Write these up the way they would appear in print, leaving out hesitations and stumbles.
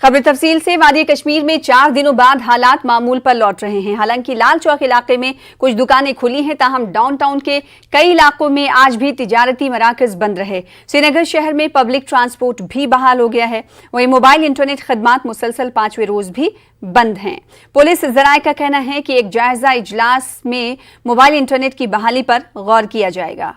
खबर तफसील से। वादी कश्मीर में 4 दिनों बाद हालात मामूल पर लौट रहे हैं। हालांकि लाल चौक इलाके में कुछ दुकानें खुली हैं, ताहम डाउनटाउन के कई इलाकों में आज भी तिजारती मराकज बंद रहे। श्रीनगर शहर में पब्लिक ट्रांसपोर्ट भी बहाल हो गया है। वहीं मोबाइल इंटरनेट खदमात मुसलसल 5वें रोज भी बंद हैं। पुलिस जराये का कहना है कि एक जायजा इजलास में मोबाइल इंटरनेट की बहाली पर गौर किया जाएगा।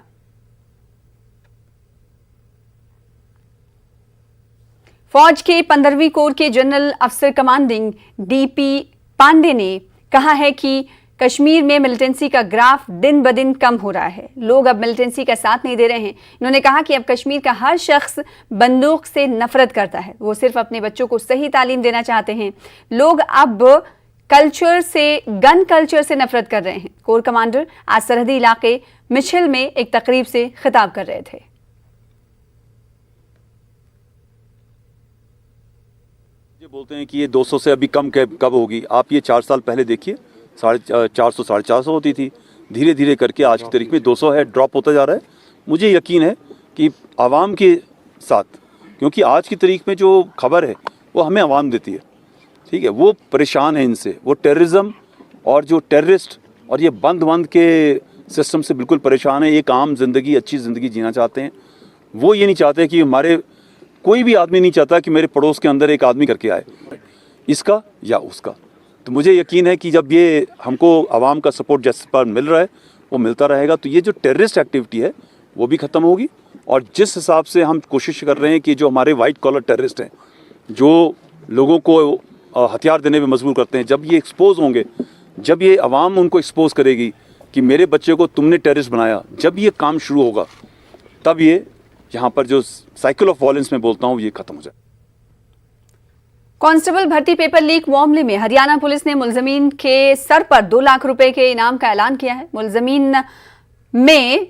फौज के 15वीं कोर के जनरल अफसर कमांडिंग डीपी पांडे ने कहा है कि कश्मीर में मिलिटेंसी का ग्राफ दिन ब दिन कम हो रहा है। लोग अब मिलिटेंसी का साथ नहीं दे रहे हैं। इन्होंने कहा कि अब कश्मीर का हर शख्स बंदूक से नफरत करता है। वो सिर्फ अपने बच्चों को सही तालीम देना चाहते हैं। लोग अब गन कल्चर से नफरत कर रहे हैं। कोर कमांडर आज सरहदी इलाके मिशिल में एक तकरीब से खिताब कर रहे थे। बोलते हैं कि ये 200 से अभी कम कब होगी। आप ये 4 साल पहले देखिए 450 450 होती थी। धीरे धीरे करके आज की तारीख में 200 है, ड्रॉप होता जा रहा है। मुझे यकीन है कि आवाम के साथ, क्योंकि आज की तारीख में जो खबर है वो हमें आवाम देती है, ठीक है, वो परेशान है इनसे। वो टेररिज्म और जो टेररिस्ट और ये बंद के सिस्टम से बिल्कुल परेशान है। एक आम जिंदगी, अच्छी ज़िंदगी जीना चाहते हैं। वो ये नहीं चाहते कि हमारे कोई भी आदमी नहीं चाहता कि मेरे पड़ोस के अंदर एक आदमी करके आए, इसका या उसका। तो मुझे यकीन है कि जब ये हमको आवाम का सपोर्ट जैसे पर मिल रहा है वो मिलता रहेगा, तो ये जो टेररिस्ट एक्टिविटी है वो भी ख़त्म होगी। और जिस हिसाब से हम कोशिश कर रहे हैं कि जो हमारे वाइट कॉलर टेररिस्ट हैं, जो लोगों को हथियार देने में मजबूर करते हैं, जब ये एक्सपोज होंगे, जब ये आवाम उनको एक्सपोज करेगी कि मेरे बच्चे को तुमने टेररिस्ट बनाया, जब ये काम शुरू होगा तब ये यहाँ पर जो साइकिल ऑफ वॉयलेंस में बोलता हूँ ये खत्म हो जाए। कांस्टेबल भर्ती पेपर लीक मामले में हरियाणा पुलिस ने मुलजमीन के सर पर 2 लाख रुपए के इनाम का ऐलान किया है। मुलजमीन में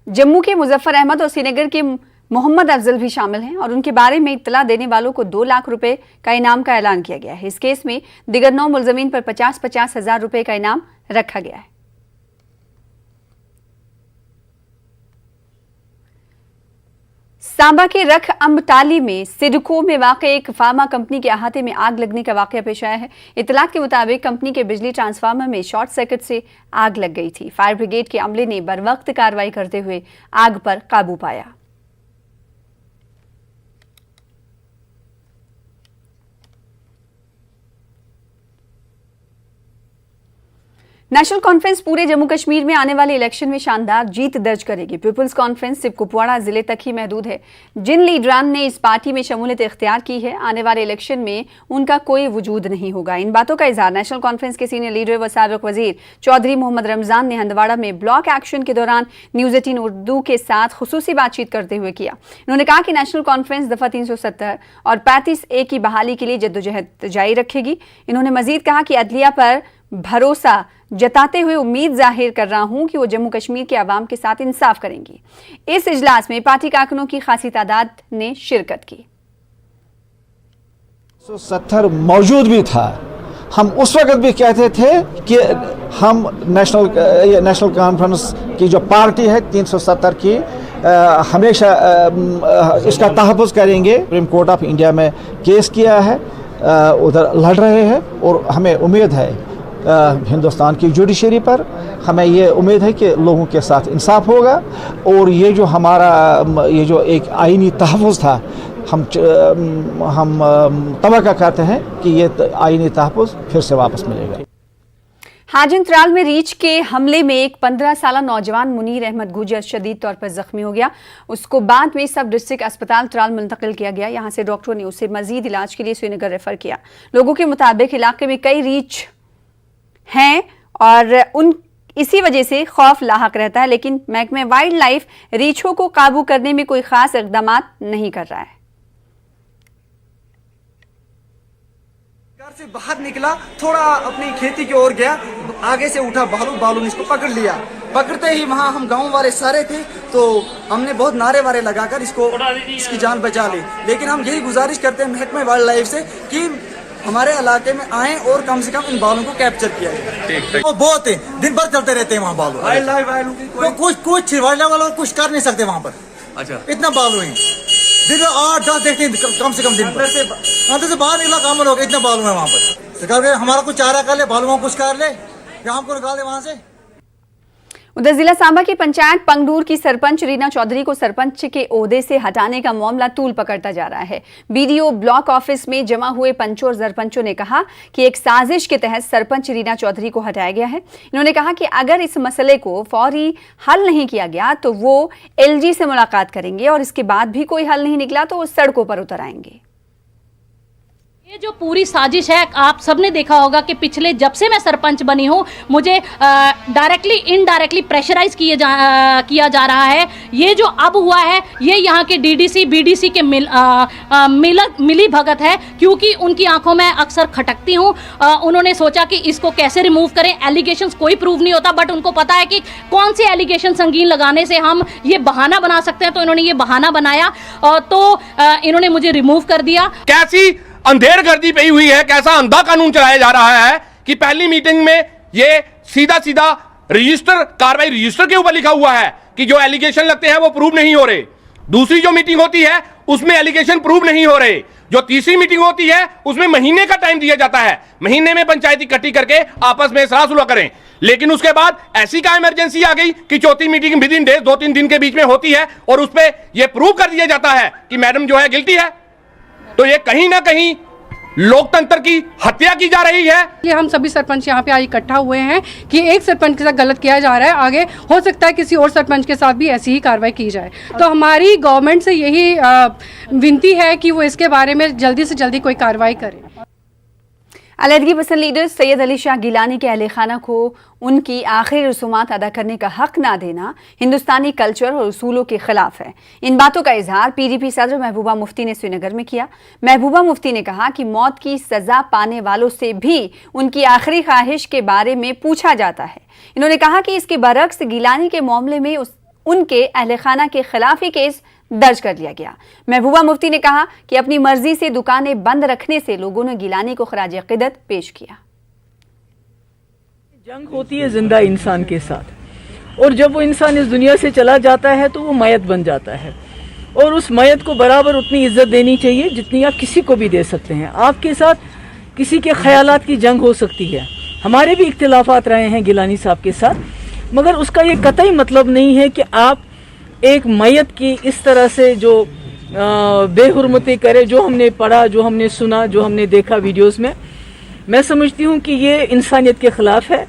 जम्मू के मुजफ्फर अहमद और श्रीनगर के मोहम्मद अफजल भी शामिल हैं और उनके बारे में इत्तला देने वालों को 2 लाख रुपए का इनाम का ऐलान किया गया है। इस केस में दिगर 9 मुलजमीन पर 50-50 हजार रुपए का इनाम रखा गया है। सांबा के रख अम्बटाली में सिडको में वाक़ एक फार्मा कंपनी के अहाते में आग लगने का वाक़या पेश आया है। इत्तलात के मुताबिक कंपनी के बिजली ट्रांसफार्मर में शॉर्ट सर्किट से आग लग गई थी। फायर ब्रिगेड के अमले ने बरवक्त कार्रवाई करते हुए आग पर काबू पाया। नेशनल कॉन्फ्रेंस पूरे जम्मू कश्मीर में आने वाले इलेक्शन में शानदार जीत दर्ज करेगी। पीपुल्स कॉन्फ्रेंस सिर्फ कुपवाड़ा जिले तक ही महदूद है। जिन लीडरान ने इस पार्टी में शमूलियत इख्तियार की है, आने वाले इलेक्शन में उनका कोई वजूद नहीं होगा। इन बातों का इजहार नेशनल कॉन्फ्रेंस के सीनियर लीडर व साबिक वजीर चौधरी मोहम्मद रमजान ने हंदवाड़ा में ब्लॉक एक्शन के दौरान न्यूज़ 18 उर्दू के साथ खुसूसी बातचीत करते हुए किया। उन्होंने कहा कि नेशनल कॉन्फ्रेंस दफा 370 और 35A की बहाली के लिए जद्दोजहद जारी रखेगी। इन्होंने मजीद कहा कि अदलिया पर भरोसा जताते हुए उम्मीद जाहिर कर रहा हूं कि वो जम्मू कश्मीर के अवाम के साथ इंसाफ करेंगी। इस इजलास में पार्टी कारकुनों की खासी तादाद ने शिरकत की। 170 मौजूद भी था। हम उस वक्त भी कहते थे कि हम नेशनल कॉन्फ्रेंस की जो पार्टी है 370 की हमेशा इसका तहफ़्फ़ुज़ करेंगे। सुप्रीम कोर्ट ऑफ इंडिया में केस किया है, उधर लड़ रहे हैं और हमें उम्मीद है हिंदुस्तान की जुडिशरी पर, हमें ये उम्मीद है कि लोगों के साथ इंसाफ होगा। और ये जो हमारा ये जो एक आईनी तहफ़्फ़ुज़ था, हम तवक्को करते हैं कि ये आईनी तहफ़्फ़ुज़ फिर से वापस मिलेगा। हाजिन त्राल में रीछ के हमले में एक 15 साल नौजवान मुनीर अहमद गुजर शदीद तौर पर जख्मी हो गया। उसको बाद में सब डिस्ट्रिक्ट अस्पताल त्राल मुंतकिल किया गया। यहां से डॉक्टरों ने उसे मजीद इलाज के लिए श्रीनगर रेफर किया। लोगों के मुताबिक इलाके में कई रीछ हैं और इसी वजह से खौफ लाहक रहता है, लेकिन महकमे वाइल्ड लाइफ रीछों को काबू करने में कोई खास इकदाम नहीं कर रहा है। घर से बाहर निकला, थोड़ा अपनी खेती की ओर गया, आगे से उठा बालू ने इसको पकड़ लिया। पकड़ते ही वहाँ हम गांव वाले सारे थे, तो हमने बहुत नारे वारे लगाकर इसकी जान बचा ली। लेकिन हम यही गुजारिश करते हैं महकमे वाइल्ड लाइफ से कि हमारे इलाके में आए और कम से कम इन बालों को कैप्चर किया जाए। वो बहुत है, दिन भर चलते रहते हैं वहाँ बालू। वाइल्ड लाइफ कुछ वाइल्ड लाइफ वालों कुछ कर नहीं सकते वहाँ पर। अच्छा, इतना बालू है। दिन में 8-10 देखते हैं कम से कम दिन भर अंदर से बाहर निकला काम लोग इतना बालू है वहाँ पर। सरकार के हमारा कुछ चारा कर ले, बालुओं कुछ कर ले या हमको निकाल दे वहाँ से। उधर जिला सांबा की पंचायत पंगडूर की सरपंच रीना चौधरी को सरपंच के ओहदे से हटाने का मामला तूल पकड़ता जा रहा है। बीडीओ ब्लॉक ऑफिस में जमा हुए पंचों और सरपंचों ने कहा कि एक साजिश के तहत सरपंच रीना चौधरी को हटाया गया है। इन्होंने कहा कि अगर इस मसले को फौरी हल नहीं किया गया तो वो एलजी से मुलाकात करेंगे और इसके बाद भी कोई हल नहीं निकला तो वो सड़कों पर उतर आएंगे। ये जो पूरी साजिश है, आप सबने देखा होगा कि पिछले जब से मैं सरपंच बनी हूँ मुझे डायरेक्टली इनडायरेक्टली प्रेशराइज किया जा रहा है। ये जो अब हुआ है ये यहाँ के डीडीसी बीडीसी के मिली भगत है, क्योंकि उनकी आंखों में अक्सर खटकती हूँ। उन्होंने सोचा कि इसको कैसे रिमूव करें। एलिगेशंस कोई प्रूव नहीं होता, बट उनको पता है कि कौन से एलिगेशन संगीन लगाने से हम ये बहाना बना सकते हैं, तो इन्होंने ये बहाना बनाया तो इन्होंने मुझे रिमूव कर दिया। कैसी अंधेरगर्दी पई हुई है, कैसा अंधा कानून चलाया जा रहा है कि पहली मीटिंग में ये सीधा सीधा कार्रवाई रजिस्टर के ऊपर लिखा हुआ है कि जो एलिगेशन लगते हैं वो प्रूव नहीं हो रहे। दूसरी जो मीटिंग होती है उसमें एलिगेशन प्रूव नहीं हो रहे। जो तीसरी मीटिंग होती है उसमें महीने का टाइम दिया जाता है, महीने में पंचायत इकट्ठी करके आपस में सलाह सुलह करें। लेकिन उसके बाद ऐसी का इमरजेंसी आ गई कि चौथी मीटिंग विद इन डेज 2-3 दिन के बीच में होती है और उस पर यह प्रूव कर दिया जाता है कि मैडम जो है गिल्टी है। तो ये कहीं ना कहीं लोकतंत्र की हत्या की जा रही है। ये हम सभी सरपंच यहाँ पे आज इकट्ठा हुए हैं कि एक सरपंच के साथ गलत किया जा रहा है, आगे हो सकता है किसी और सरपंच के साथ भी ऐसी ही कार्रवाई की जाए। तो हमारी गवर्नमेंट से यही विनती है कि वो इसके बारे में जल्दी से जल्दी कोई कार्रवाई करे। अलहदगी पसंद लीडर सैयद अली शाह गिलानी के अहले खाना को उनकी आखिरी रसूमात अदा करने का हक ना देना हिंदुस्तानी कल्चर और उसूलों के खिलाफ है। इन बातों का इजहार पीडीपी सदर महबूबा मुफ्ती ने श्रीनगर में किया। महबूबा मुफ्ती ने कहा कि मौत की सजा पाने वालों से भी उनकी आखिरी ख्वाहिश के बारे में पूछा जाता है। इन्होंने कहा कि इसके बरक्स गिलानी के मामले में उनके अहले खाना के खिलाफ ही केस दर्ज कर लिया गया। महबूबा मुफ्ती ने कहा कि अपनी मर्जी से दुकानें बंद रखने से लोगों ने गिलानी को खराज अक़ीदत पेश किया। जंग होती है जिंदा इंसान के साथ, और जब वो इंसान इस दुनिया से चला जाता है तो वो मयत बन जाता है, और उस मयत को बराबर उतनी इज्जत देनी चाहिए जितनी आप किसी को भी दे सकते हैं। आपके साथ किसी के ख्यालात की जंग हो सकती है, हमारे भी इख्तिलाफात रहे हैं गिलानी साहब के साथ, मगर उसका ये कतई मतलब नहीं है कि आप एक मयत की इस तरह से जो बेहुरमती करे। जो हमने पढ़ा, जो हमने सुना, जो हमने देखा वीडियोस में, मैं समझती हूँ कि ये इंसानियत के खिलाफ है।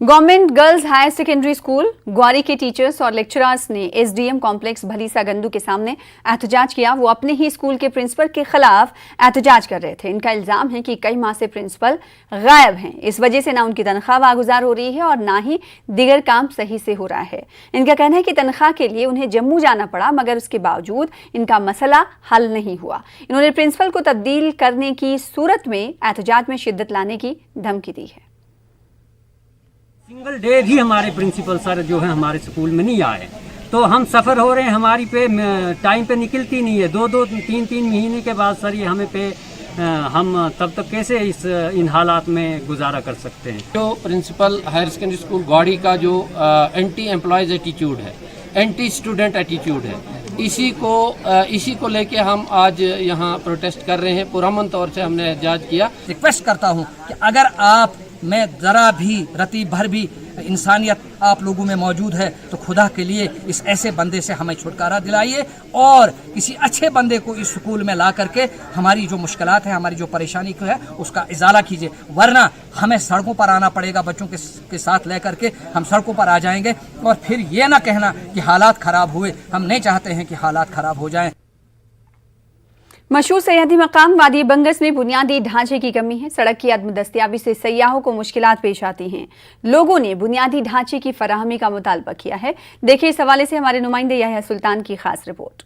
Government girls higher secondary school Gwari के टीचर्स और लेक्चरर्स ने एसडीएम कॉम्प्लेक्स भलीसा गंदू के सामने एहतजाज किया। वो अपने ही स्कूल के प्रिंसिपल के खिलाफ एहतजाज कर रहे थे। इनका इल्जाम है कि कई माह से प्रिंसिपल गायब हैं, इस वजह से ना उनकी तनख्वाह वागुजार हो रही है और ना ही दीगर काम सही से हो रहा है। इनका कहना है कि तनख्वाह के लिए उन्हें जम्मू जाना पड़ा, मगर उसके बावजूद इनका मसला हल नहीं हुआ। इन्होंने प्रिंसिपल को तब्दील करने की सूरत में एहतजाज में शिद्दत लाने की धमकी दी है। सिंगल डे भी हमारे प्रिंसिपल सर जो है हमारे स्कूल में नहीं आए, तो हम सफ़र हो रहे हैं, हमारी पे टाइम पे निकलती नहीं है। 2-3 महीने के बाद सर ये हमें पे हम तब तक कैसे इन हालात में गुजारा कर सकते हैं। जो principal higher secondary school Gwari का जो एंटी एम्प्लॉयज़ एटीट्यूड है, एंटी स्टूडेंट एटीट्यूड है, इसी को लेके हम आज यहाँ प्रोटेस्ट कर रहे हैं। पुरअमन तौर से हमने एहतजाज किया। रिक्वेस्ट करता हूँ कि अगर आप में ज़रा भी रती भर भी इंसानियत आप लोगों में मौजूद है तो खुदा के लिए इस ऐसे बंदे से हमें छुटकारा दिलाइए और किसी अच्छे बंदे को इस स्कूल में ला करके हमारी जो मुश्किलात है, हमारी जो परेशानी है उसका इजाला कीजिए, वरना हमें सड़कों पर आना पड़ेगा। बच्चों के साथ लेकर के हम सड़कों पर आ जाएंगे और फिर ये ना कहना कि हालात ख़राब हुए। हम नहीं चाहते हैं कि हालात ख़राब हो जाएं। मशहूर सयाहती मकाम वादी बंगस में बुनियादी ढांचे की कमी है। सड़क की अदम दस्तियाबी से सयाहों को मुश्किलात पेश आती हैं। लोगों ने बुनियादी ढांचे की फराहमी का मुतालबा किया है। देखिए इस हवाले से हमारे नुमाइंदे याह्या सुल्तान की खास रिपोर्ट।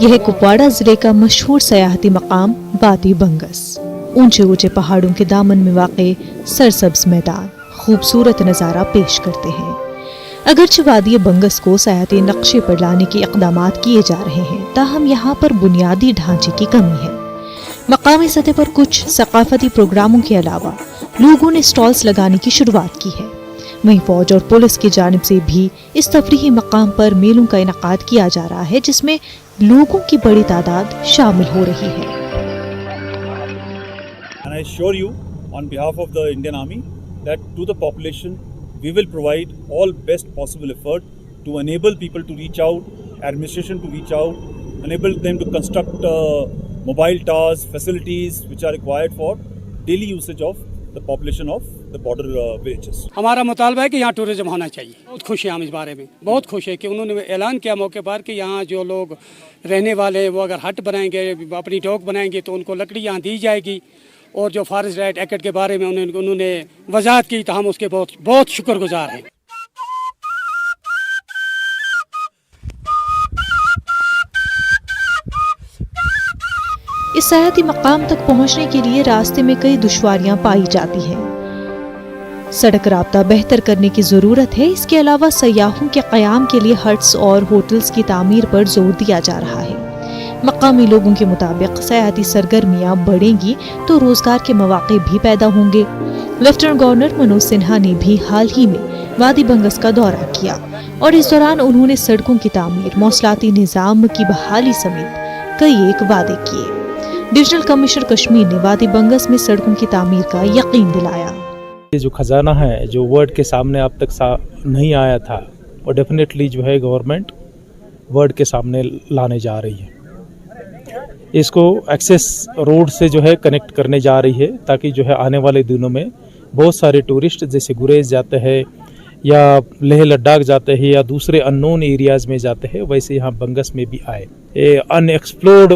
यह कुपवाड़ा जिले का मशहूर सयाहती मकाम वादी बंगस। ऊंचे ऊंचे पहाड़ों के दामन में वाक़े सरसब्ज मैदान खूबसूरत नज़ारा पेश करते हैं। अगरचे वादी बंगस को सयाहती नक्शे पर लाने के इक़दामात किए जा रहे हैं, ताहम यहाँ पर बुनियादी ढांचे की कमी है। मकामी सतह पर कुछ सकाफती प्रोग्रामों के अलावा लोगों ने स्टॉल्स लगाने की शुरुआत की है। वहीं फौज और पुलिस की जानिब से भी इस तफरीही मकाम पर मेलों का इनेकाद किया जा रहा है, जिसमें लोगों की बड़ी तादाद शामिल हो रही है। And I assure you on behalf of the Indian Army that to the population we will provide all best possible effort to enable people to reach out, administration to reach out, enable them to construct mobile towers, facilities which are required for daily usage of the population of the border villages. हमारा मुतालबा है कि यहाँ tourism होना चाहिए। बहुत खुश हैं हम इस बारे में, बहुत खुश है कि उन्होंने ऐलान किया मौके पर कि यहाँ जो लोग रहने वाले हैं वो अगर हट बनाएंगे, अपनी टोक बनाएंगे तो उनको लकड़ी यहाँ दी जाएगी। और जो फॉरेस्ट राइट एक्ट के बारे में उन्होंने वजाहत की तो हम उसके बहुत बहुत शुक्रगुजार हैं। इस सयाहती मकाम तक पहुंचने के लिए रास्ते में कई दुश्वारियां पाई जाती हैं। सड़क राब्ता बेहतर करने की जरूरत है। इसके अलावा सयाहों के क़याम के लिए हट्स और होटल्स की तामीर पर जोर दिया जा रहा है। मकामी लोगों के मुताबिक सयाहती सरगर्मियां बढ़ेंगी तो रोजगार के मौके भी पैदा होंगे। लेफ्टिनेंट गवर्नर मनोज सिन्हा ने भी हाल ही में वादी बंगस का दौरा किया और इस दौरान उन्होंने सड़कों की तामीर, मौसलाती निज़ाम की बहाली समेत कई एक वादे किए। डिविजनल कमिश्नर कश्मीर ने वादी बंगस में सड़कों की तामीर का यकीन दिलाया। ये जो खजाना है जो वर्ड के सामने अब तक नहीं आया था, और डेफिनेटली जो है गवर्नमेंट वर्ड के सामने लाने जा रही है। इसको एक्सेस रोड से जो है कनेक्ट करने जा रही है, ताकि जो है आने वाले दिनों में बहुत सारे टूरिस्ट जैसे गुरेज जाते हैं या लेह लद्दाख जाते हैं या दूसरे अननोन एरियाज़ में जाते हैं, वैसे यहाँ बंगस में भी आए। ये अनएक्सप्लोर्ड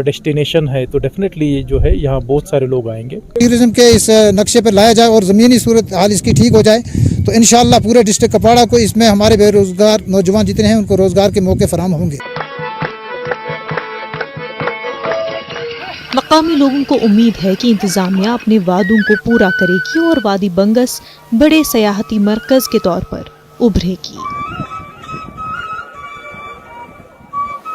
डेस्टिनेशन है, तो डेफिनेटली जो है यहाँ बहुत सारे लोग आएंगे। टूरिज्म के इस नक्शे पर लाया जाए और ज़मीनी सूरत हाल इसकी ठीक हो जाए तो इंशाअल्लाह पूरे डिस्ट्रिक्ट कपवाड़ा को, इसमें हमारे बेरोजगार नौजवान जितने हैं उनको रोजगार के मौके फराहम होंगे। मकामी लोगों को उम्मीद है कि इंतजामिया अपने वादों को पूरा करेगी और वादी बंगस बड़े सयाहती मरकज के तौर पर उभरेगी।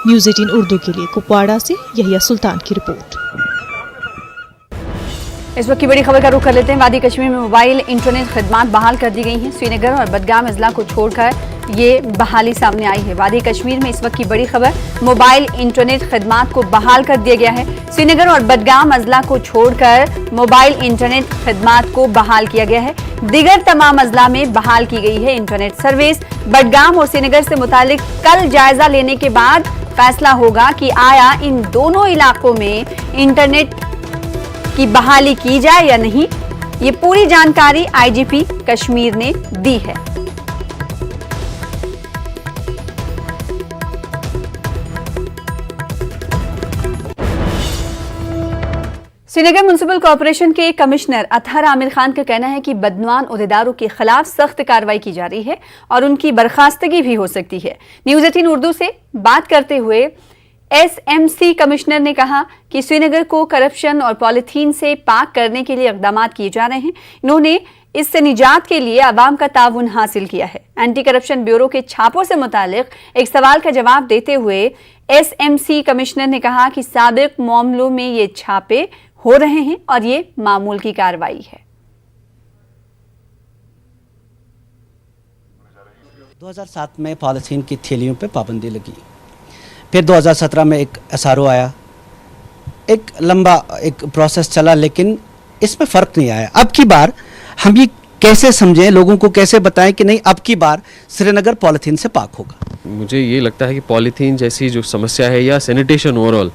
न्यूज़ 18 उर्दू के लिए कुपवाड़ा से यहिया सुल्तान की रिपोर्ट। इस वक्त की बड़ी खबर का रुख कर लेते हैं। वादी कश्मीर में मोबाइल इंटरनेट खिदमात बहाल कर दी गई हैं। श्रीनगर और बडगाम अजला को छोड़कर ये बहाली सामने आई है। वादी कश्मीर में इस वक्त की बड़ी खबर, मोबाइल इंटरनेट खिदमात को बहाल कर दिया गया है। श्रीनगर और बडगाम अजला को छोड़कर मोबाइल इंटरनेट खिदमात को बहाल किया गया है। दिगर तमाम अजला में बहाल की गई है इंटरनेट सर्विस। बडगाम और श्रीनगर से मुतालिक कल जायजा लेने के बाद फैसला होगा कि आया इन दोनों इलाकों में इंटरनेट की बहाली की जाए या नहीं। ये पूरी जानकारी आईजीपी कश्मीर ने दी है। श्रीनगर म्युनिसिपल कॉर्पोरेशन के कमिश्नर अतहर आमिर खान का कहना है कि बदनवान ओहदेदारों के खिलाफ सख्त कार्रवाई की जा रही है और उनकी बर्खास्तगी भी हो सकती है। न्यूज़ 18 उर्दू से बात करते हुए एसएमसी कमिश्नर ने कहा कि श्रीनगर को करप्शन और पॉलिथीन से पाक करने के लिए इक़दामात किए जा रहे हैं। इन्होंने इससे निजात के लिए आवाम का ताउन हासिल किया है। एंटी करप्शन ब्यूरो के छापों से मुतालिक एक सवाल का जवाब देते हुए एसएमसी कमिश्नर ने कहा कि साबिक मामलों में ये छापे हो रहे हैं और ये मामूल की कार्रवाई है। 2007 में पॉलिथीन की थैलियों पे पाबंदी लगी, फिर 2017 में एक एसआरओ आया, एक लंबा एक प्रोसेस चला, लेकिन इसमें फ़र्क नहीं आया। अब की बार हम ये कैसे समझें, लोगों को कैसे बताएं कि नहीं अब की बार श्रीनगर पॉलिथीन से पाक होगा। मुझे ये लगता है कि पॉलीथीन जैसी जो समस्या है या सैनिटेशन ओवरऑल,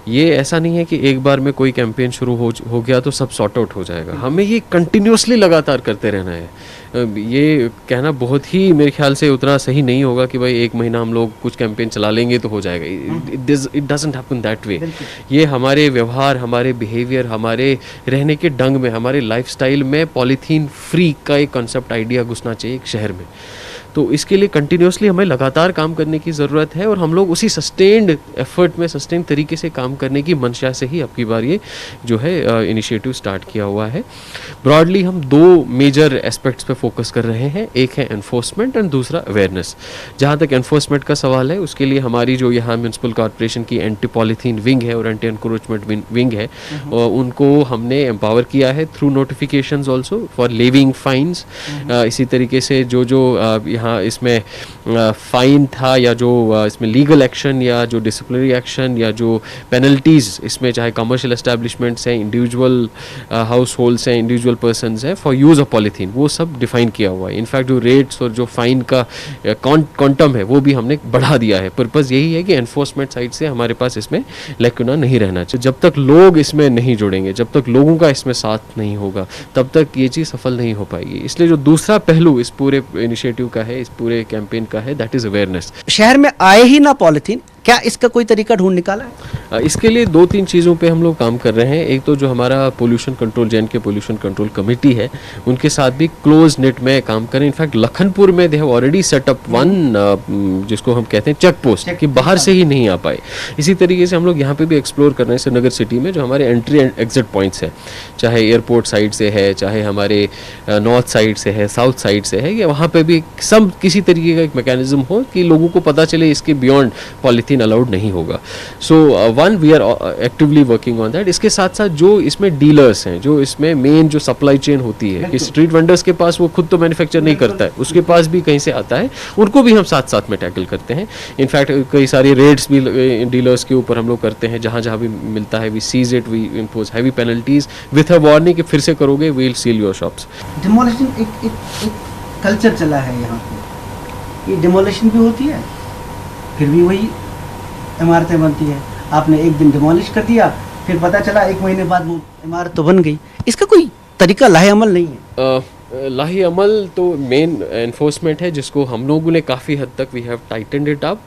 ये ऐसा नहीं है कि एक बार में कोई कैंपेन शुरू हो गया तो सब सॉर्ट आउट हो जाएगा। हमें ये कंटिन्यूसली लगातार करते रहना है। ये कहना बहुत ही मेरे ख्याल से उतना सही नहीं होगा कि भाई एक महीना हम लोग कुछ कैंपेन चला लेंगे तो हो जाएगा। It doesn't happen that way. ये हमारे व्यवहार, हमारे बिहेवियर, हमारे रहने के ढंग में, हमारे लाइफस्टाइल में पॉलीथीन फ्री का एक कॉन्सेप्ट आइडिया घुसना चाहिए एक शहर में। तो इसके लिए कंटिन्यूसली हमें लगातार काम करने की ज़रूरत है और हम लोग उसी सस्टेन्ड एफर्ट में सस्टेन तरीके से काम करने की मंशा से ही अब की बार ये जो है इनिशिएटिव स्टार्ट किया हुआ है। ब्रॉडली हम दो मेजर एस्पेक्ट्स पे फोकस कर रहे हैं, एक है एनफोर्समेंट एंड दूसरा अवेयरनेस। जहाँ तक एनफोर्समेंट का सवाल है उसके लिए हमारी जो यहाँ म्यूनसिपल कॉर्पोरेशन की एंटी पॉलीथीन विंग है और एंटी एनक्रोचमेंट विंग है, उनको हमने एम्पावर किया है through notifications also for levying fines. इसी तरीके से जो यहाँ इसमें फाइन था या जो इसमें लीगल एक्शन या जो डिसिप्लिनरी एक्शन या जो पेनल्टीज़ इसमें चाहे कमर्शियल एस्टैब्लिशमेंट्स हैं, इंडिविजुअल हाउस होल्ड्स हैं, इंडिविजुअल पर्सनस हैं फॉर यूज़ ऑफ पॉलीथीन, वो सब डिफाइन किया हुआ है। इनफैक्ट जो रेट्स और जो फाइन का क्वांटम है वो भी हमने बढ़ा दिया है। पर्पज़ यही है कि एनफोर्समेंट साइड से हमारे पास इसमें लैक्यूना नहीं रहना चाहिए। जब तक लोग इसमें नहीं जुड़ेंगे, जब तक लोगों का इसमें साथ नहीं होगा, तब तक ये चीज़ सफल नहीं हो पाएगी। इसलिए जो दूसरा पहलू इस पूरे इनिशिएटिव का है, इस पूरे कैंपेन का है, दैट इज़ अवेयरनेस। शहर में आए ही ना पॉलीथीन, क्या इसका कोई तरीका ढूंढ निकाला है? इसके लिए 2-3 चीज़ों पे हम लोग काम कर रहे हैं। एक तो जो हमारा pollution control J&K pollution control committee है, उनके साथ भी क्लोज नेट में काम करें। इनफैक्ट लखनपुर में they have already set up one जिसको हम कहते हैं चेक पोस्ट, कि बाहर से ही नहीं आ पाए। इसी तरीके से हम लोग यहाँ पे भी एक्सप्लोर कर रहे हैं श्रीनगर सिटी में जो हमारे एंट्री एंड एग्जिट पॉइंट्स हैं, चाहे एयरपोर्ट साइड से है, चाहे हमारे नॉर्थ साइड से है, साउथ साइड से है, या वहाँ पे भी सब किसी तरीके का एक मैकेनिज्म हो कि लोगों को पता चले इसके बियॉन्ड पॉलीथीन अलाउड नहीं होगा। So one we are actively working on that. इसके साथ साथ जो इसमें डीलर्स हैं, जो इसमें मेन जो सप्लाई चेन होती है कि स्ट्रीट वेंडर्स के पास वो खुद तो मैन्युफैक्चर नहीं करता है, उसके पास भी कहीं से आता है, उनको भी हम साथ साथ में टैकल करते हैं। इनफैक्ट कई सारी रेड्स भी डीलर्स के ऊपर हम लोग करते हैं, जहाँ जहाँ भी मिलता है we seize it, we impose heavy penalties with a warning कि फिर से करोगे we will seal your shops. Demolition एक कल्चर चला है यहाँ पे, ये डिमोलिशन भी होती है फिर भी वही इमारतें बनती है। आपने एक दिन डिमोलिश कर दिया, फिर पता चला 1 महीने बाद वो इमारत तो बन गई। इसका कोई तरीका लाहे अमल नहीं है। लाहे अमल तो मेन एनफोर्समेंट है, जिसको हम लोगों ने काफ़ी हद तक we have tightened it up.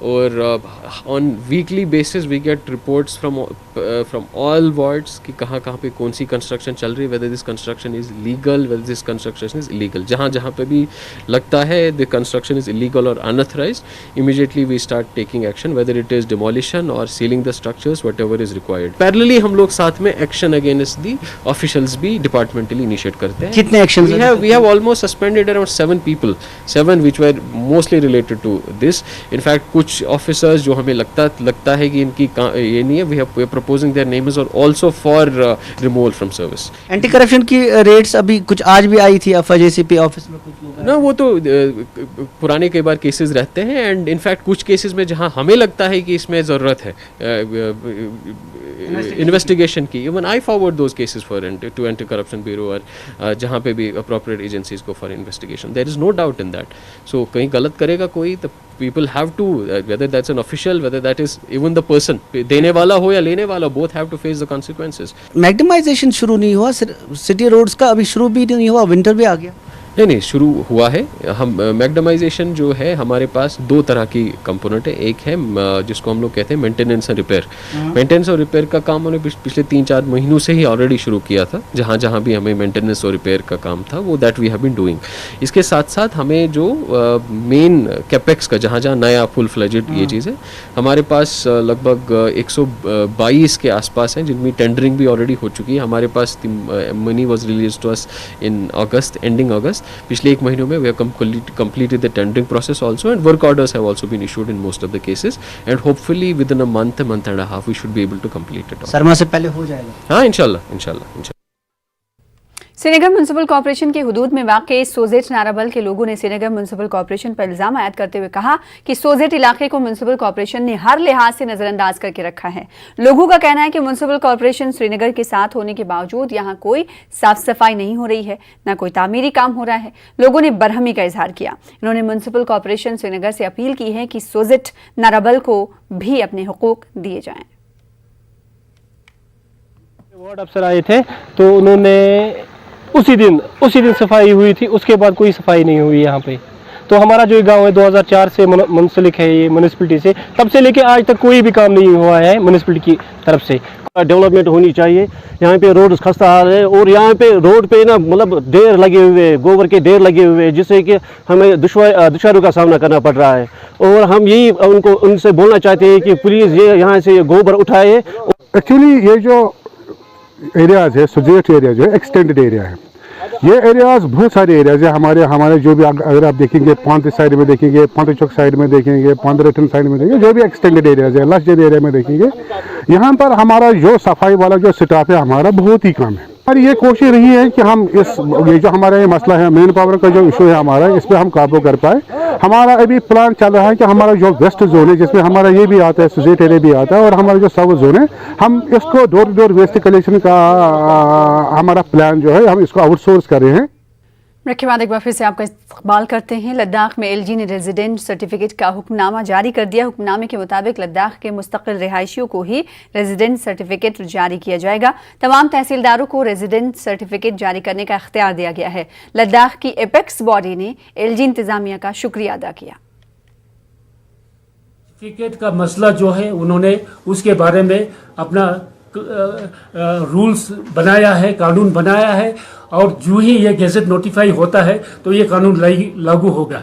और on weekly basis we get reports from all wards कि कहाँ पे कौन सी कंस्ट्रक्शन चल रही है, whether this construction is legal, whether this construction is illegal. जहाँ पे भी लगता है द कंस्ट्रक्शन इज़ इलीगल और unauthorised, immediately we start taking action, whether it is demolition और sealing the structures, whatever is required. Parallelly हम लोग साथ में एक्शन अगेंस्ट दी ऑफिशियल्स भी डिपार्टमेंटली इनिशिएट करते हैं। कितने action? We have almost suspended around 7 people, 7 which were mostly related to this. In fact कुछ ऑफिसर्स जो हमें लगता है कि इनकी ये नहीं है, we are proposing their names और also for removal from service. Anti corruption की रेट्स अभी कुछ आज भी आई थी एफआईजेसीपी ऑफिस में कुछ लोग ना, वो तो पुराने कई बार केसेस रहते हैं एंड इनफैक्ट कुछ केसेस में जहां हमें लगता है कि इसमें ज़रूरत है इन्वेस्टिगेशन की, even I forward those cases for to anti corruption bureau और जहाँ पे भी अप्रोप्रिएट एजेंसीज को for investigation. There is no doubt in that. So कहीं गलत करेगा कोई तो people have to whether that's an official, whether that is even the person देने वाला हो या लेने वाला, both have to face the consequences. Magnetisation शुरू नहीं हुआ, सिटी रोड्स का अभी शुरू भी नहीं हुआ, विंटर भी आ गया। नहीं शुरू हुआ है। हम मैग्नेटाइजेशन जो है हमारे पास 2 तरह की कंपोनेंट है। एक है जिसको हम लोग कहते हैं मेंटेनेंस और रिपेयर। मेंटेनेंस और रिपेयर का काम हमने पिछले 3-4 महीनों से ही ऑलरेडी शुरू किया था। जहाँ जहाँ भी हमें मेंटेनेंस और रिपेयर का काम था वो that we have been doing. इसके साथ साथ हमें जो मेन कैपेक्स का जहाँ जहाँ नया फुल फ्लेजेड ये चीज़ है, हमारे पास लगभग 122 के आसपास हैं जिनमें टेंडरिंग भी ऑलरेडी हो चुकी है। हमारे पास money was release to us in August, ending August. पिछले 1 महीनों में we have completed the tendering process also and work orders have also been issued in most of the cases and hopefully within a month and a half we should be able to complete it all. Sharma से पहले हो जाएगा। हाँ इंशाल्लाह। Srinagar municipal corporation के हुदूद में वाक़ सोजेट नाराबल के लोगों ने श्रीनगर म्युनिसिपल कॉर्पोरेशन पर इल्ज़ाम आयद करते हुए कहा कि सोजेट इलाके को म्युनिसिपल कॉर्पोरेशन ने हर लिहाज से नज़रअंदाज करके रखा है। लोगों का कहना है कि म्युनिसिपल कॉर्पोरेशन श्रीनगर के साथ होने के बावजूद यहाँ कोई साफ सफाई नहीं हो रही है, न कोई तामीरी काम हो रहा है। लोगों ने बरहमी का इजहार किया। इन्होंने म्युनिसिपल कॉर्पोरेशन श्रीनगर से अपील की है कि सोजेट नाराबल को भी अपने हुकूक दिए जाएं। वार्ड अफसर आए थे तो उन्होंने उसी दिन सफाई हुई थी, उसके बाद कोई सफाई नहीं हुई यहाँ पे। तो हमारा जो गांव है 2004 से मुंसलिक है ये म्यूनिसिपैलिटी से, तब से लेके आज तक कोई भी काम नहीं हुआ है म्यूनिसिपैलिटी की तरफ से। डेवलपमेंट होनी चाहिए। यहाँ पे रोड खस्ता हाल है और यहाँ पे रोड पे ना मतलब ढेर लगे हुए, गोबर के ढेर लगे हुए, जिससे कि हमें दुश्वारियों का सामना करना पड़ रहा है। और हम यही उनसे बोलना चाहते हैं कि प्लीज़ ये यहाँ से गोबर उठाए। एक्चुअली ये जो एरियाज़ है, सुजेट एरिया जो है एक्सटेंडेड एरिया है। ये एरियाज़ बहुत सारे एरियाज़ है हमारे जो भी, अगर आप देखेंगे पांच साइड में देखेंगे, पांच चौक साइड में देखेंगे, पांडरेटन साइड में देखेंगे, जो भी एक्सटेंडेड एरियाज़ है, लास्ट एरिया में देखेंगे, यहाँ पर हमारा जो सफाई वाला जो स्टाफ है हमारा बहुत ही कम है। और ये कोशिश रही है कि हम ये जो हमारा ये मसला है, मेन पावर का जो इशू है हमारा, इस पर हम काबू कर पाए। हमारा अभी प्लान चल रहा है कि हमारा जो वेस्ट जोन है, जिसमें हमारा ये भी आता है, सुजेट एरिया भी आता है, और हमारा जो साउथ जोन है, हम इसको door to door waste collection का हमारा प्लान जो है, हम इसको आउटसोर्स कर रहे हैं। ब्रेक के बाद एक बार फिर से आपका इस्तकबाल करते हैं। लद्दाख में एलजी ने रेजिडेंट सर्टिफिकेट का हुक्मनामा जारी कर दिया। हुक्मनामे के मुताबिक लद्दाख के मुस्तकिल रिहायशियों को ही रेजिडेंट सर्टिफिकेट जारी किया जाएगा। तमाम तहसीलदारों को रेजिडेंट सर्टिफिकेट जारी करने का इख्तियार दिया गया है। लद्दाख की एपेक्स बॉडी ने एलजी इंतजामिया का शुक्रिया अदा किया। सर्टिफिकेट का मसला जो है, उन्होंने उसके बारे में अपना रूल्स बनाया है, कानून बनाया है, और जो ही ये गैजेट नोटिफाई होता है तो ये कानून लागू होगा।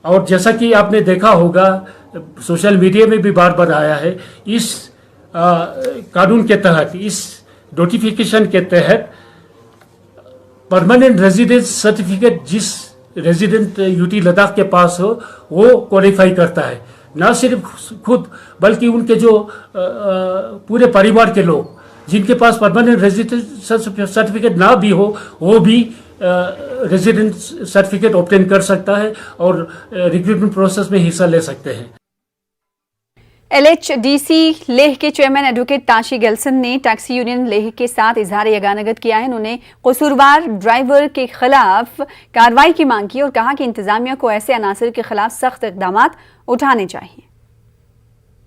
और जैसा कि आपने देखा होगा, सोशल मीडिया में भी बार बार आया है, इस कानून के तहत, इस नोटिफिकेशन के तहत परमानेंट रेजिडेंस सर्टिफिकेट जिस रेजिडेंट यूटी लद्दाख के पास हो वो क्वालिफाई करता है। ना सिर्फ खुद बल्कि उनके जो पूरे परिवार के लोग जिनके पास परमानेंट रेजिडेंस सर्टिफिकेट ना भी हो, वो भी रेजिडेंट सर्टिफिकेट ऑब्टेन कर सकता है और रिक्रूटमेंट प्रोसेस में हिस्सा ले सकते हैं। LHDC लेह के चेयरमैन एडवोकेट ताशी गेल्सन ने टैक्सी यूनियन लेह के साथ इजहार यगानगत किया है। उन्होंने कसूरवार ड्राइवर के खिलाफ कार्रवाई की मांग की और कहा कि इंतजामिया को ऐसे अनासर के खिलाफ सख्त इकदाम उठाने चाहिए।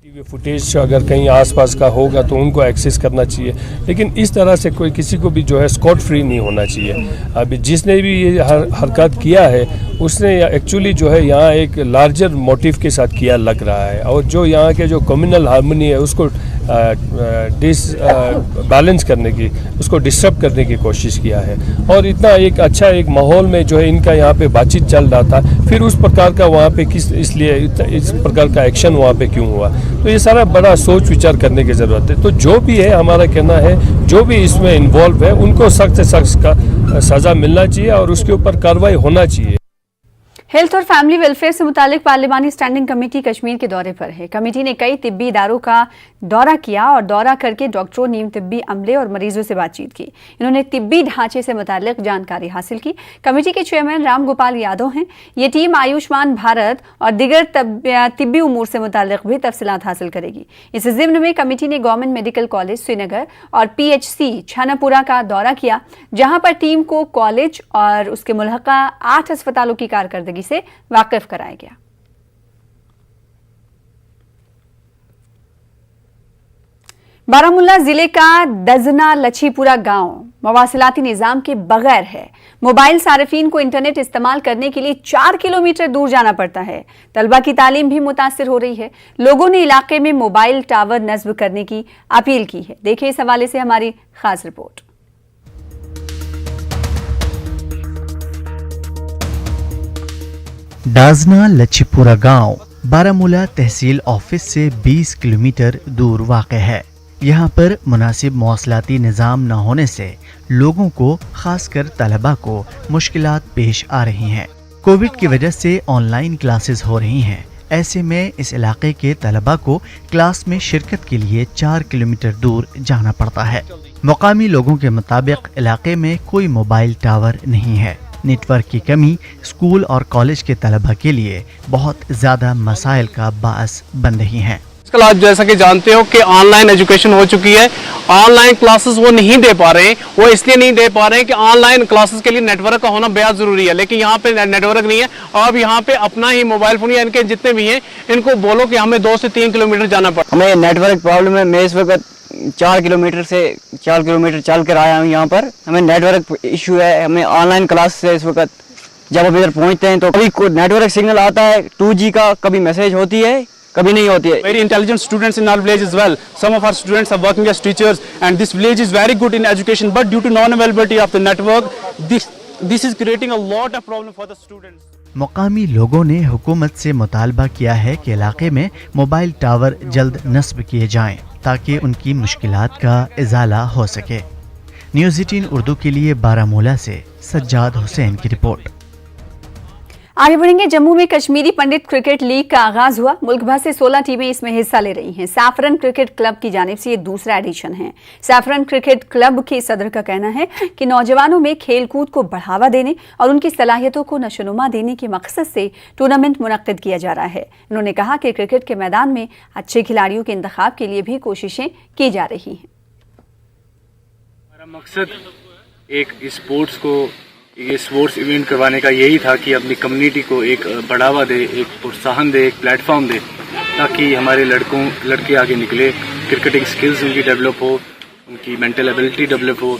टीवी फुटेज अगर कहीं आसपास का होगा तो उनको एक्सेस करना चाहिए, लेकिन इस तरह से कोई किसी को भी जो है स्कॉट फ्री नहीं होना चाहिए। अभी जिसने भी ये हरकत किया है उसने एक्चुअली जो है यहाँ एक लार्जर मोटिव के साथ किया लग रहा है, और जो यहाँ के जो कम्युनल हार्मनी है उसको बैलेंस करने की, उसको डिस्टर्ब करने की कोशिश किया है। और इतना एक अच्छा एक माहौल में जो है इनका यहाँ पे बातचीत चल रहा था, फिर उस प्रकार का वहाँ पे इसलिए इस प्रकार का एक्शन वहाँ पे क्यों हुआ, तो ये सारा बड़ा सोच विचार करने की ज़रूरत है। तो जो भी है, हमारा कहना है जो भी इसमें इन्वॉल्व है उनको सख्त से सख्त का सज़ा मिलना चाहिए और उसके ऊपर कार्रवाई होना चाहिए। हेल्थ और फैमिली वेलफेयर से मुतालिक पार्लिमानी स्टैंडिंग कमेटी कश्मीर के दौरे पर है। कमेटी ने कई तिब्बी इदारों का दौरा किया और दौरा करके डॉक्टरों, नीम तिब्बी अमले और मरीजों से बातचीत की। इन्होंने तिब्बी ढांचे से मुतालिक जानकारी हासिल की। कमेटी के चेयरमैन राम गोपाल यादव हैं। ये टीम आयुष्मान भारत और दिगर तिब्बी उमूर से मुतालिक भी तफसीलात हासिल करेगी। इस ज़िम्न में कमेटी ने गवर्नमेंट मेडिकल कॉलेज श्रीनगर और PHC छानापुरा का दौरा किया, जहां पर टीम को कॉलेज और उसके मुल्हका 8 अस्पतालों की कारकर्दगी से वाकिफ कराया गया। बारामुल्ला जिले का दजना लछीपुरा गांव मवासिलाती निजाम के बगैर है। मोबाइल सार्फिन को इंटरनेट इस्तेमाल करने के लिए 4 किलोमीटर दूर जाना पड़ता है। तलबा की तालीम भी मुतासिर हो रही है। लोगों ने इलाके में मोबाइल टावर नस्ब करने की अपील की है। देखिए इस हवाले से हमारी खास रिपोर्ट। डाजना लछीपुरा गांव बारामूला तहसील ऑफिस से 20 किलोमीटर दूर वाक़ है। यहाँ पर मुनासिब मौसलाती निज़ाम न होने से लोगों को, खासकर तलबा को मुश्किलात पेश आ रही हैं। कोविड की वजह से ऑनलाइन क्लासेस हो रही हैं। ऐसे में इस इलाके के तलबा को क्लास में शिरकत के लिए 4 किलोमीटर दूर जाना पड़ता है। मुकामी लोगों के मुताबिक इलाके में कोई मोबाइल टावर नहीं है। नेटवर्क की कमी स्कूल और कॉलेज के तलबा के लिए बहुत ज़्यादा मसाइल का बाअस बन रही है। आजकल आप जैसा कि जानते हो कि ऑनलाइन एजुकेशन हो चुकी है। ऑनलाइन क्लासेस वो नहीं दे पा रहे हैं। वो इसलिए नहीं दे पा रहे हैं कि ऑनलाइन क्लासेस के लिए नेटवर्क का होना बेहद ज़रूरी है, लेकिन यहाँ पे नेटवर्क नहीं है। अब यहाँ पे अपना ही मोबाइल फ़ोन या इनके जितने भी हैं इनको बोलो कि हमें 2 से 3 किलोमीटर जाना पड़ता है। हमें नेटवर्क प्रॉब्लम है। मैं इस वक्त 4 किलोमीटर चल कर आया हूँ यहाँ पर। हमें नेटवर्क इशू है। हमें ऑनलाइन क्लास से इस वक्त जब हम इधर पहुँचते हैं तो कभी नेटवर्क सिग्नल आता है 2G का, कभी मैसेज होती है कभी नहीं होती है। Very intelligent students in our village as well. Some of our students are working as teachers, and this village is very good in education. But due to non-availability of the network, this is creating a lot of problem for the students. मुकामी लोगों ने हुकूमत से मुतालबा किया है कि इलाके में मोबाइल टावर जल्द नस्ब किए जाएं ताकि उनकी मुश्किलात का इजाला हो सके। न्यूज़ 18 उर्दू के लिए बारामूला से सज्जाद हुसैन की रिपोर्ट। आगे बढ़ेंगे। जम्मू में कश्मीरी पंडित क्रिकेट लीग का आगाज हुआ। मुल्क भर से 16 टीमें इसमें हिस्सा ले रही हैं। सैफरन क्रिकेट क्लब की जानिब से ये दूसरा एडिशन है। सैफरन क्रिकेट क्लब के सदर का कहना है कि नौजवानों में खेलकूद को बढ़ावा देने और उनकी सलाहियतों को नशोनुमा देने के मकसद से टूर्नामेंट मुनक्किद किया जा रहा है। उन्होंने कहा कि क्रिकेट के मैदान में अच्छे खिलाड़ियों के इंतखाब के लिए भी कोशिशें की जा रही हैं। हमारा मकसद एक स्पोर्ट्स को, ये स्पोर्ट्स इवेंट करवाने का यही था कि अपनी कम्युनिटी को एक बढ़ावा दे, एक प्रोत्साहन दे, एक प्लेटफॉर्म दे, ताकि हमारे लड़के आगे निकले, क्रिकेटिंग स्किल्स उनकी डेवलप हो, उनकी मेंटल एबिलिटी डेवलप हो,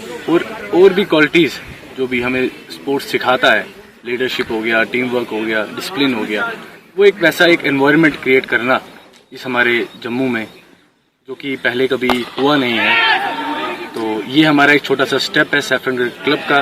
और भी क्वालिटीज़ जो भी हमें स्पोर्ट्स सिखाता है, लीडरशिप हो गया, टीम वर्क हो गया, डिसिप्लिन हो गया, वो एक वैसा एक एनवायरनमेंट क्रिएट करना इस हमारे जम्मू में, जो कि पहले कभी हुआ नहीं है। तो ये हमारा एक छोटा सा स्टेप है सैफरन क्लब का।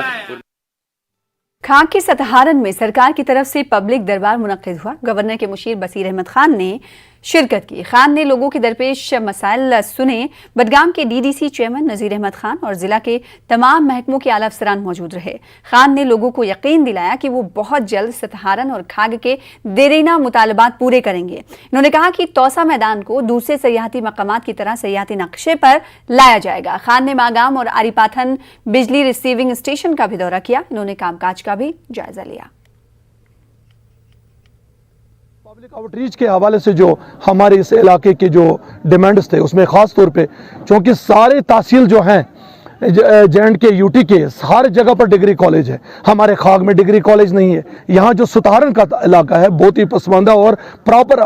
खां के सतहारन में सरकार की तरफ से पब्लिक दरबार मुनक्किद हुआ। गवर्नर के मुशीर बसीर अहमद खान ने शिरकत की। खान ने लोगों के दरपेश मसाइल सुने। बडगाम के डीडीसी चेयरमैन नज़ीर अहमद खान और जिला के तमाम महकमों के आला अफसरान मौजूद रहे। खान ने लोगों को यकीन दिलाया कि वो बहुत जल्द सतहारन और खाग के देरीना मुतालबात पूरे करेंगे। उन्होंने कहा कि तौसा मैदान को दूसरे सयाहती मकामात की तरह सयाहती नक्शे पर लाया जाएगा। खान ने मागाम और आरिपाथन बिजली रिसीविंग स्टेशन का भी दौरा किया। उन्होंने कामकाज का भी जायजा लिया। पब्लिक आउटरीच के हवाले से जो हमारे इस इलाके के जो डिमांड्स थे, उसमें ख़ास तौर पे चूँकि सारे तहसील जो हैं J&K यूटी के हर जगह पर डिग्री कॉलेज है, हमारे खाग में डिग्री कॉलेज नहीं है। यहाँ जो सतारन का इलाका है बहुत ही पसमानदा और प्रॉपर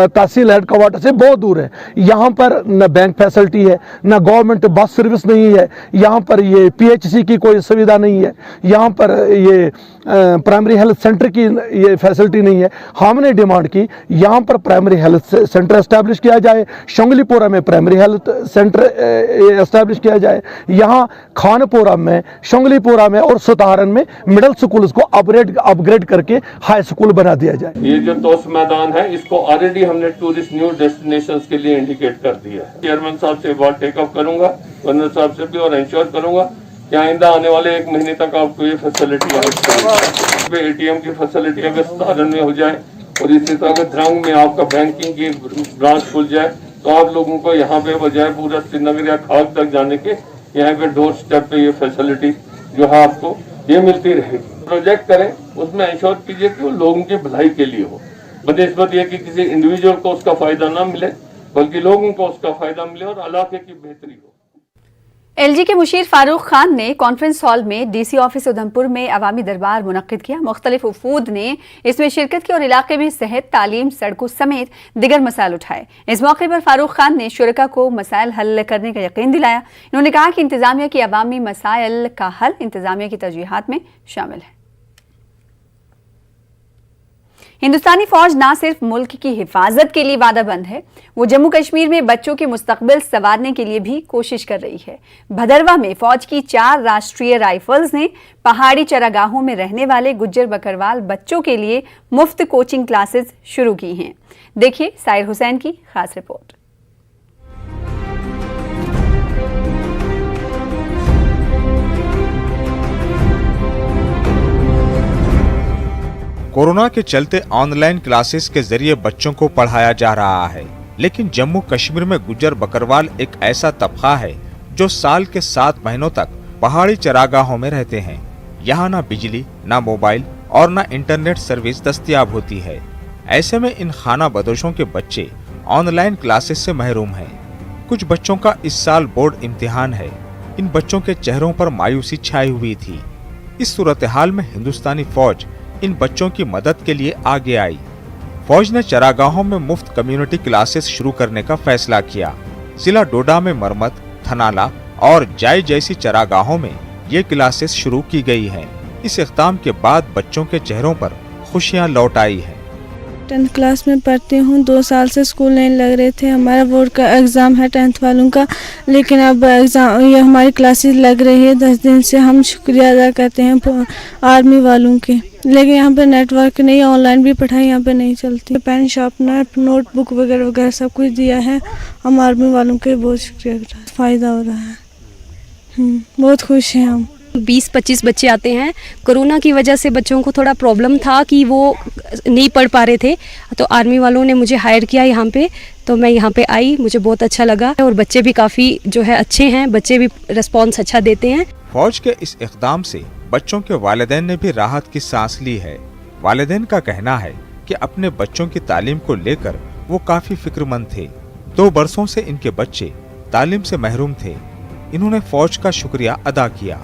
तहसील हेड क्वार्टर से बहुत दूर है। यहाँ पर न बैंक फैसिलिटी है, न गवर्नमेंट बस सर्विस नहीं है, यहाँ पर ये PHC की कोई सुविधा नहीं है, यहाँ पर ये प्राइमरी हेल्थ सेंटर की ये फैसिलिटी नहीं है। हमने डिमांड की यहाँ पर प्राइमरी हेल्थ सेंटर एस्टैब्लिश किया जाए, शंगलीपोरा में प्राइमरी हेल्थ सेंटर एस्टैब्लिश किया जाए, यहाँ खानपुरा में, शंगलीपुरा में और सतारन में मिडिल स्कूल को अपग्रेड करके हाई स्कूल बना दिया जाए। ये जो तौस मैदान है इसको ऑलरेडी हमने टूरिस्ट न्यू डेस्टिनेशंस के लिए इंडिकेट कर दिया है। चेयरमैन साहब से बात टेकअप करूंगा, गवर्नर साहब से भी, और इंश्योर करूंगा कि आइंदा आने वाले 1 महीने तक आपको ये फैसिलिटी ATM की फैसिलिटी अगर सतारन में हो जाए और इसी तरह अगर ध्रंग में आपका बैंकिंग की ब्रांच खुल जाए तो आप लोगों को यहाँ पे बजाय पूरा श्रीनगर या खाग तक जाने के यहाँ पे डोर स्टेप पे ये फैसिलिटी जो है आपको ये मिलती रहेगी। प्रोजेक्ट करें उसमें इंश्योर कीजिए कि वो लोगों की भलाई के लिए हो, बनिस्बत ये कि किसी इंडिविजुअल को उसका फायदा ना मिले बल्कि लोगों को उसका फायदा मिले और इलाके की बेहतरी हो। LG के मुशीर फारूक खान ने कॉन्फ्रेंस हॉल में DC ऑफिस उधमपुर में अवामी दरबार मुनक्किद किया। मुख्तलिफ वफूद ने इसमें शिरकत की और इलाके में सेहत, तालीम, सड़कों समेत दिगर मसाइल उठाए। इस मौके पर फारूक खान ने शुरका को मसाइल हल करने का यकीन दिलाया। उन्होंने कहा कि इंतजामिया की अवामी मसाइल का हल इंतजामिया की तरजीहात में शामिल है। हिंदुस्तानी फौज ना सिर्फ मुल्क की हिफाजत के लिए वादाबंद है, वो जम्मू कश्मीर में बच्चों के मुस्तकबिल संवारने के लिए भी कोशिश कर रही है। भदरवा में फौज की 4 राष्ट्रीय राइफल्स ने पहाड़ी चरागाहों में रहने वाले गुज्जर बकरवाल बच्चों के लिए मुफ्त कोचिंग क्लासेस शुरू की हैं। देखिए साहिर हुसैन की खास रिपोर्ट। कोरोना के चलते ऑनलाइन क्लासेस के जरिए बच्चों को पढ़ाया जा रहा है, लेकिन जम्मू कश्मीर में गुज्जर बकरवाल एक ऐसा तबका है जो साल के 7 महीनों तक पहाड़ी चरागाहों में रहते हैं। यहाँ न बिजली, न मोबाइल और न इंटरनेट सर्विस दस्तयाब होती है। ऐसे में इन खाना बदोशों के बच्चे ऑनलाइन क्लासेस से महरूम हैं। कुछ बच्चों का इस साल बोर्ड इम्तिहान है। इन बच्चों के चेहरों पर मायूसी छाई हुई थी। इस सूरत हाल में हिंदुस्तानी फौज इन बच्चों की मदद के लिए आगे आई। फौज ने चरागाहों में मुफ्त कम्युनिटी क्लासेस शुरू करने का फैसला किया। जिला डोडा में मरमत, थनाला और जाई जैसी चरागाहों में ये क्लासेस शुरू की गई हैं। इस इक़दाम के बाद बच्चों के चेहरों पर खुशियां लौट आई हैं। 10th क्लास में पढ़ती हूँ। 2 साल से स्कूल नहीं लग रहे थे। हमारा बोर्ड का एग्ज़ाम है 10th वालों का, लेकिन अब एग्ज़ाम ये हमारी क्लासेस लग रही है 10 दिन से। हम शुक्रिया अदा करते हैं आर्मी वालों के, लेकिन यहाँ पे नेटवर्क नहीं, ऑनलाइन भी पढ़ाई यहाँ पे नहीं चलती। पेन शार्पनर, नोटबुक वगैरह वगैरह सब कुछ दिया है। हम आर्मी वालों के बहुत शुक्रिया, फ़ायदा हो रहा है। बहुत खुश हैं हम। 20-25 बच्चे आते हैं। कोरोना की वजह से बच्चों को थोड़ा प्रॉब्लम था कि वो नहीं पढ़ पा रहे थे, तो आर्मी वालों ने मुझे हायर किया यहाँ पे, तो मैं यहाँ पे आई, मुझे बहुत अच्छा लगा। और बच्चे भी काफ़ी जो है अच्छे हैं, बच्चे भी रिस्पॉन्स अच्छा देते हैं। फौज के इस इक़दाम से बच्चों के वालिदैन ने भी राहत की सांस ली है। वालिदैन का कहना है कि अपने बच्चों की तालीम को लेकर वो काफी फिक्रमंद थे। 2 बरसों से इनके बच्चे तालीम से महरूम थे। इन्होंने फौज का शुक्रिया अदा किया।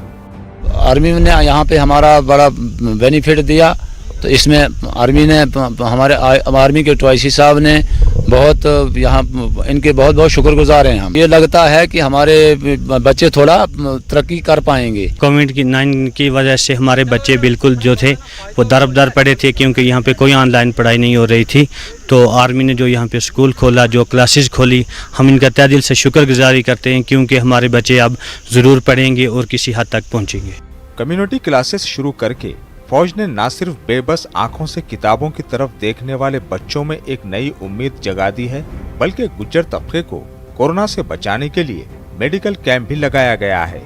आर्मी ने यहाँ पे हमारा बड़ा बेनिफिट दिया, तो इसमें आर्मी ने हमारे आर्मी के टॉयसी साहब ने बहुत यहाँ इनके बहुत बहुत शुक्रगुजार हैं हम। ये लगता है कि हमारे बच्चे थोड़ा तरक्की कर पाएंगे। कोविड-19 की वजह से हमारे बच्चे बिल्कुल जो थे वो दरबदर पड़े थे, क्योंकि यहाँ पे कोई ऑनलाइन पढ़ाई नहीं हो रही थी। तो आर्मी ने जो यहाँ पे स्कूल खोला, जो क्लासेस खोली, हम इनका तहे दिल से शुक्रगुजारी करते हैं, क्योंकि हमारे बच्चे अब ज़रूर पढ़ेंगे और किसी हद तक पहुँचेंगे। कम्युनिटी क्लासेस शुरू करके फौज ने न सिर्फ बेबस आंखों से किताबों की तरफ देखने वाले बच्चों में एक नई उम्मीद जगा दी है, बल्कि गुज्जर तबके को कोरोना से बचाने के लिए मेडिकल कैंप भी लगाया गया है।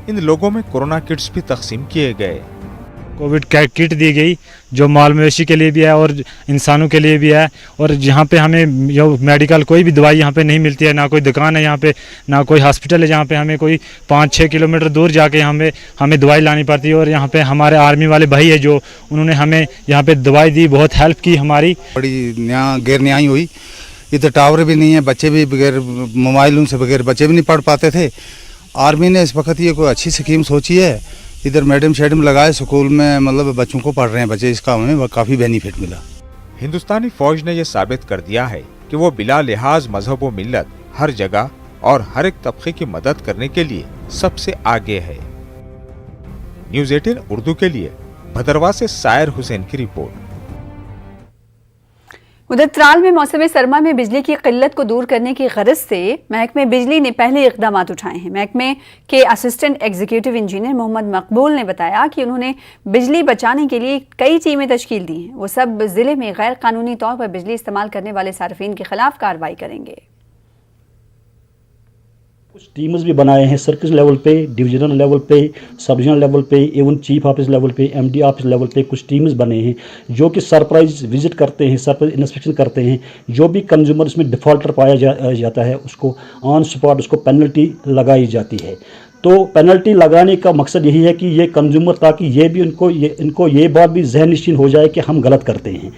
इन लोगों में कोरोना किट्स भी तकसीम किए गए। कोविड किट दी गई, जो माल मवेशी के लिए भी है और इंसानों के लिए भी है। और जहाँ पे हमें जो मेडिकल कोई भी दवाई यहाँ पे नहीं मिलती है, ना कोई दुकान है यहाँ पे, ना कोई हॉस्पिटल है जहाँ पे हमें कोई 5-6 किलोमीटर दूर जाके हमें दवाई लानी पड़ती है। और यहाँ पे हमारे आर्मी वाले भाई है जो उन्होंने हमें यहाँ पे दवाई दी, बहुत हेल्प की हमारी। बड़ी यहाँ गैर न्याय हुई। इधर टावर भी नहीं है, बच्चे भी बगैर मोबाइलों से बगैर बच्चे भी नहीं पढ़ पाते थे। आर्मी ने इस वक्त ये कोई अच्छी स्कीम सोची है, इधर मैडम शेडम लगाए स्कूल में, मतलब बच्चों को पढ़ रहे हैं बच्चे, इसका हमें काफी बेनिफिट मिला। हिंदुस्तानी फौज ने यह साबित कर दिया है कि वो बिला लिहाज मजहब व मिल्लत हर जगह और हर एक तबके की मदद करने के लिए सबसे आगे है। न्यूज़ 18 उर्दू के लिए भदरवा से सायर हुसैन की रिपोर्ट। उधर त्राल में मौसम सरमा में बिजली की किल्लत को दूर करने की गरज से महकमे बिजली ने पहले इकदाम उठाए हैं। महकमे के असिस्टेंट एग्जीक्यूटिव इंजीनियर मोहम्मद मकबूल ने बताया कि उन्होंने बिजली बचाने के लिए कई टीमें तश्कील दी हैं। वो सब जिले में गैर कानूनी तौर पर बिजली इस्तेमाल करने वाले सार्फिन के खिलाफ कार्रवाई करेंगे। कुछ टीम्स भी बनाए हैं सर्किल लेवल पे, डिविजनल लेवल पे, सब डिविजनल लेवल पे, एवन चीफ ऑफिस लेवल पे, एमडी ऑफिस लेवल पे कुछ टीम्स बने हैं जो कि सरप्राइज विजिट करते हैं, सरप्राइज इंस्पेक्शन करते हैं। जो भी कंज्यूमर उसमें डिफ़ॉल्टर पाया जाता है उसको ऑन स्पॉट उसको पेनल्टी लगाई जाती है। तो पेनल्टी लगाने का मकसद यही है कि ये कंज्यूमर, ताकि ये भी इनको ये बात भी जहन नशीन हो जाए कि हम गलत करते हैं।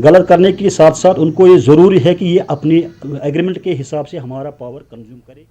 गलत करने के साथ साथ उनको ये ज़रूरी है कि ये अपनी एग्रीमेंट के हिसाब से हमारा पावर कंज्यूम करे।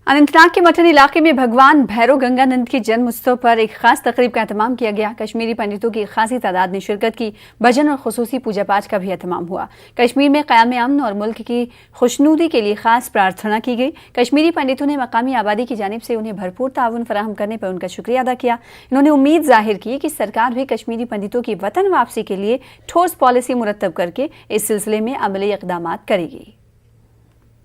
अनंतनाग के मठन इलाके में भगवान भैरव गंगानंद के जन्म उत्सव पर एक खास तकरीब का एहतमाम किया गया। कश्मीरी पंडितों की खासी तादाद ने शिरकत की। भजन और खुसूसी पूजा पाठ का भी एहतमाम हुआ। कश्मीर में क़याम अमन और मुल्क की खुशनूदी के लिए खास प्रार्थना की गई। कश्मीरी पंडितों ने मकामी आबादी की जानिब से उन्हें भरपूर ताउन फराहम करने पर उनका शुक्रिया अदा किया। इन्होंने उम्मीद जाहिर की कि सरकार भी कश्मीरी पंडितों की वतन वापसी के लिए ठोस पॉलिसी मुरतब करके इस सिलसिले में अमली इक़दाम करेगी।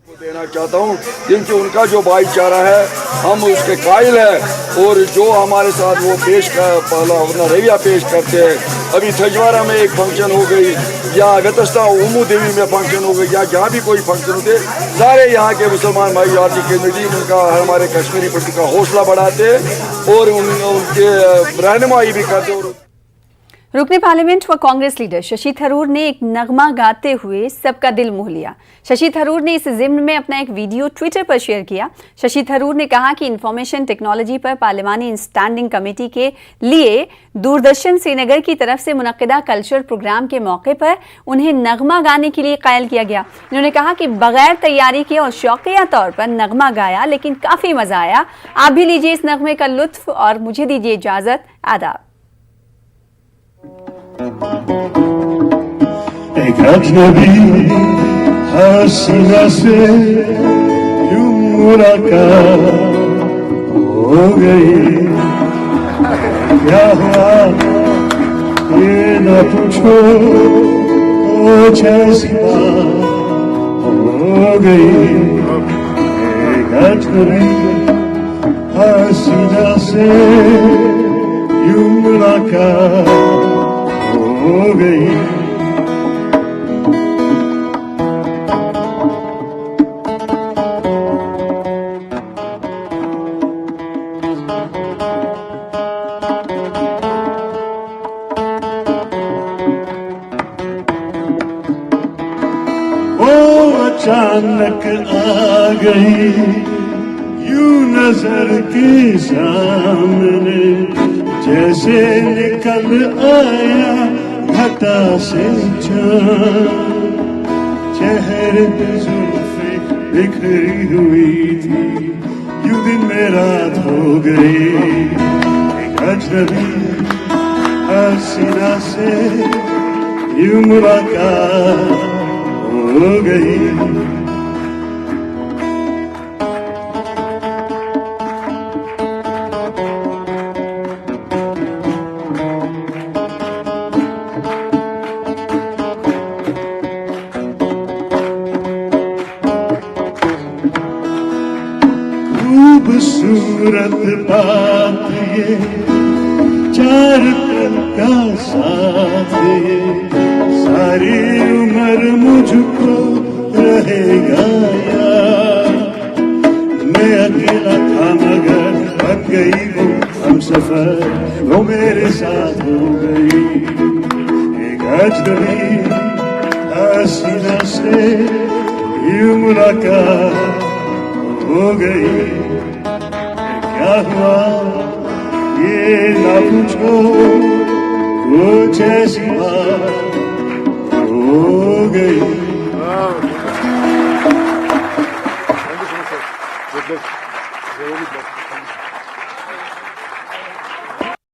देना चाहता हूँ क्योंकि उनका जो भाईचारा है हम उसके कायल हैं, और जो हमारे साथ वो अपना रवैया पेश करते हैं। अभी थजवारा में एक फंक्शन हो गई, या गतस्ता उमू देवी में फंक्शन हो गई, या जहाँ भी कोई फंक्शन होते, सारे यहाँ के मुसलमान भाई आदि के नज़दीक उनका हमारे कश्मीरी पंडित का हौसला बढ़ाते और उनके रहनुमाई भी करते। रुकने पार्लियामेंट व कांग्रेस लीडर शशि थरूर ने एक नगमा गाते हुए सबका दिल मोह लिया। शशि थरूर ने इस ज़िम्न में अपना एक वीडियो ट्विटर पर शेयर किया। शशि थरूर ने कहा कि इंफॉर्मेशन टेक्नोलॉजी पर पार्लियामानी स्टैंडिंग कमेटी के लिए दूरदर्शन श्रीनगर की तरफ से मुनक्किदा कल्चर प्रोग्राम के मौके पर उन्हें नगमा गाने के लिए कायल किया गया। इन्होंने कहा कि बगैर तैयारी के और शौकिया तौर पर नगमा गाया, लेकिन काफ़ी मज़ा आया। आप भी लीजिए इस नगमे का लुत्फ और मुझे दीजिए इजाज़त। आदाब। एक अजनबी हसीना से यूं मुलाकात हो गई, क्या हुआ ये न पूछो कुछ ऐसी बात हो गई, एक अजनबी हसीना से यूं मुलाकात हो गई। अचानक आ गई यूं नजर के सामने, जैसे निकल आया घटा से चाँद। चेहरे पे जुल्फे बिखरी हुई थी, यूं दिन में रात हो गई। एक अजनबी हसीना से यूं मुलाकात हो गई। खूबसूरत बात ये, चार पल का साथ ये, सारी उम्र मुझको रहेगा याद। मैं अकेला था मगर बन गई वो हमसफर, वो मेरे साथ हो गई। एक अजनबी हसीना से यूं मुलाकात हो गई। क्या हुआ ये ना पूछो, कुछ ऐसी बात हो गई।